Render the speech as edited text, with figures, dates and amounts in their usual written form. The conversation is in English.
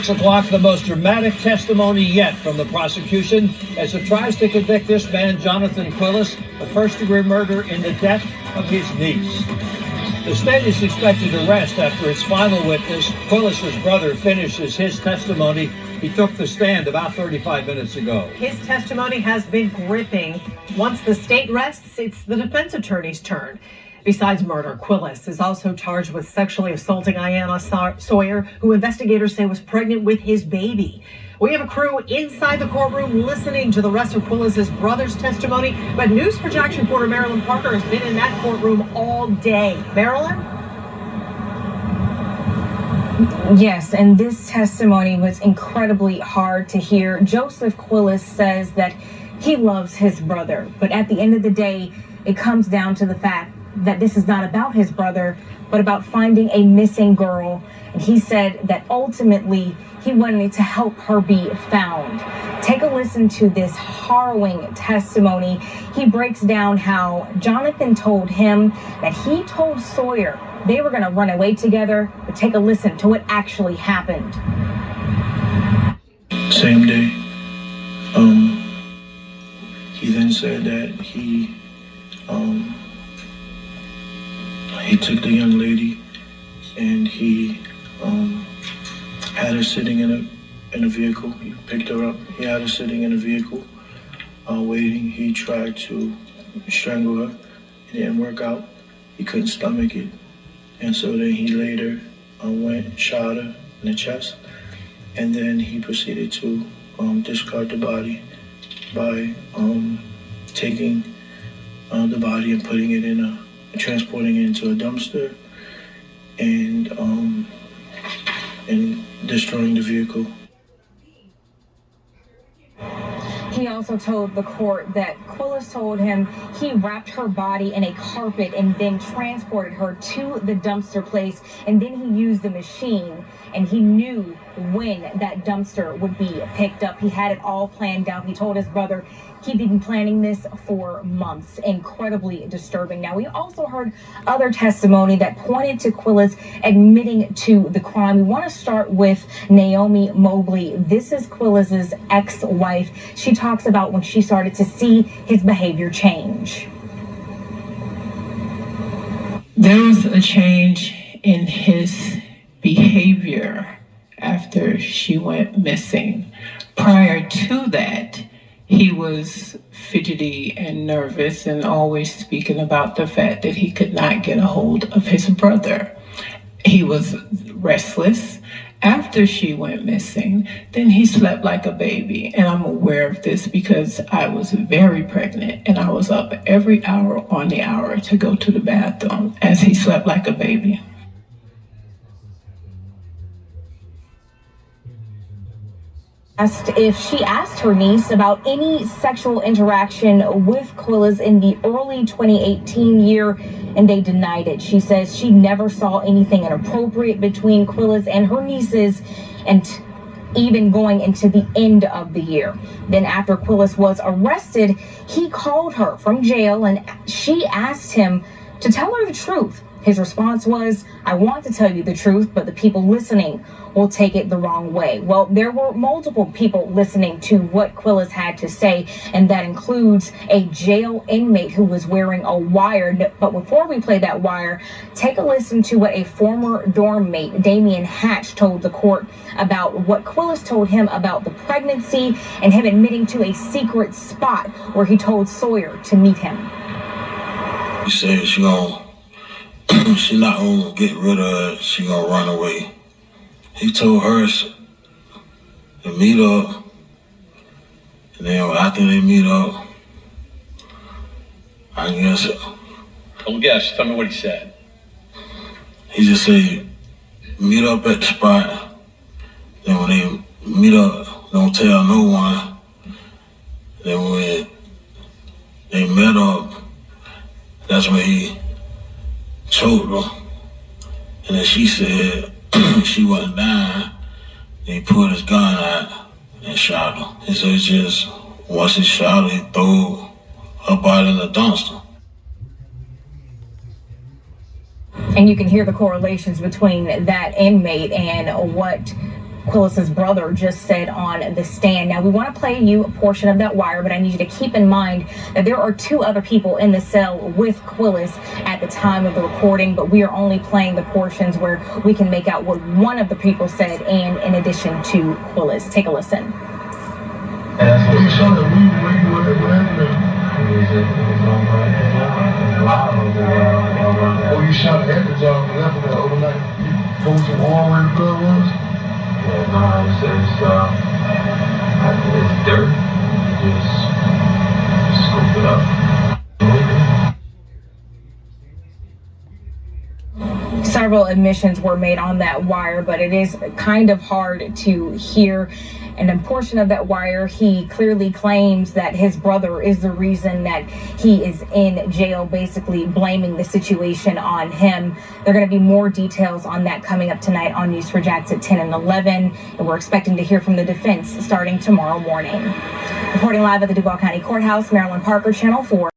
6 o'clock, the most dramatic testimony yet from the prosecution as it tries to convict this man, Jonathan Quillis, of first-degree murder in the death of his niece. The state is expected to rest after its final witness, Quillis's brother, finishes his testimony. He took the stand about 35 minutes ago. His testimony has been gripping. Once the state rests, it's the defense attorney's turn. Besides murder, Quillis is also charged with sexually assaulting Ayanna Sawyer, who investigators say was pregnant with his baby. We have a crew inside the courtroom listening to the rest of Quillis's brother's testimony. But News for Jackson reporter Marilyn Parker has been in that courtroom all day. Marilyn? Yes, and this testimony was incredibly hard to hear. Joseph Quillis says that he loves his brother, but at the end of the day, it comes down to the fact that this is not about his brother, but about finding a missing girl. And he said that ultimately he wanted to help her be found. Take a listen to this harrowing testimony. He breaks down how Jonathan told him that he told Sawyer they were going to run away together, but take a listen to what actually happened. Same day. He then said that he took the young lady and he had her sitting in a vehicle. He picked her up. He had her sitting in a vehicle, waiting. He tried to strangle her. It didn't work out. He couldn't stomach it. And so then he later went and shot her in the chest. And then he proceeded to discard the body by taking the body and putting it in transporting it into a dumpster and destroying the vehicle. He also told the court that Quillis told him he wrapped her body in a carpet and then transported her to the dumpster place, and then he used the machine, and he knew when that dumpster would be picked up. He had it all planned out. He told his brother he'd been planning this for months. Incredibly disturbing. Now, we also heard other testimony that pointed to Quillis admitting to the crime. We want to start with Naomi Mobley. This is Quillis's ex-wife. She talks about when she started to see his behavior change. There was a change in his behavior after she went missing. Prior to that, he was fidgety and nervous and always speaking about the fact that he could not get a hold of his brother. He was restless. After she went missing, then he slept like a baby. And I'm aware of this because I was very pregnant and I was up every hour on the hour to go to the bathroom as he slept like a baby. If she asked her niece about any sexual interaction with Quillis in the early 2018 year, and they denied it. She says she never saw anything inappropriate between Quillis and her nieces, and even going into the end of the year. Then after Quillis was arrested, he called her from jail and she asked him to tell her the truth. His response was, "I want to tell you the truth, but the people listening will take it the wrong way." Well, there were multiple people listening to what Quillis had to say, and that includes a jail inmate who was wearing a wire. But before we play that wire, take a listen to what a former dorm mate, Damian Hatch, told the court about what Quillis told him about the pregnancy and him admitting to a secret spot where he told Sawyer to meet him. He said she not gonna get rid of it, she gonna run away. He told her to meet up, and then after they meet up, I guess. Don't guess, tell me what he said. He just said, meet up at the spot. Then when they meet up, don't tell no one. Then when they met up, that's when he choked her. And then she said she wasn't dying. He pulled his gun out and shot her. And so it's just, once he shot her, he threw her body in the dumpster. And you can hear the correlations between that inmate and what Quillis's brother just said on the stand. Now, we want to play you a portion of that wire, but I need you to keep in mind that there are 2 other people in the cell with Quillis at the time of the recording, but we are only playing the portions where we can make out what one of the people said, and in addition to Quillis. Take a listen. Oh, you shot at the job and left it there overnight. You pulled some oil where the blood was? Yeah, no, it's dirt. You just scoop it up. Several admissions were made on that wire, but it is kind of hard to hear. And a portion of that wire, he clearly claims that his brother is the reason that he is in jail, basically blaming the situation on him. There are going to be more details on that coming up tonight on News4 Jax at 10 and 11. And we're expecting to hear from the defense starting tomorrow morning. Reporting live at the Duval County Courthouse, Marilyn Parker, Channel 4.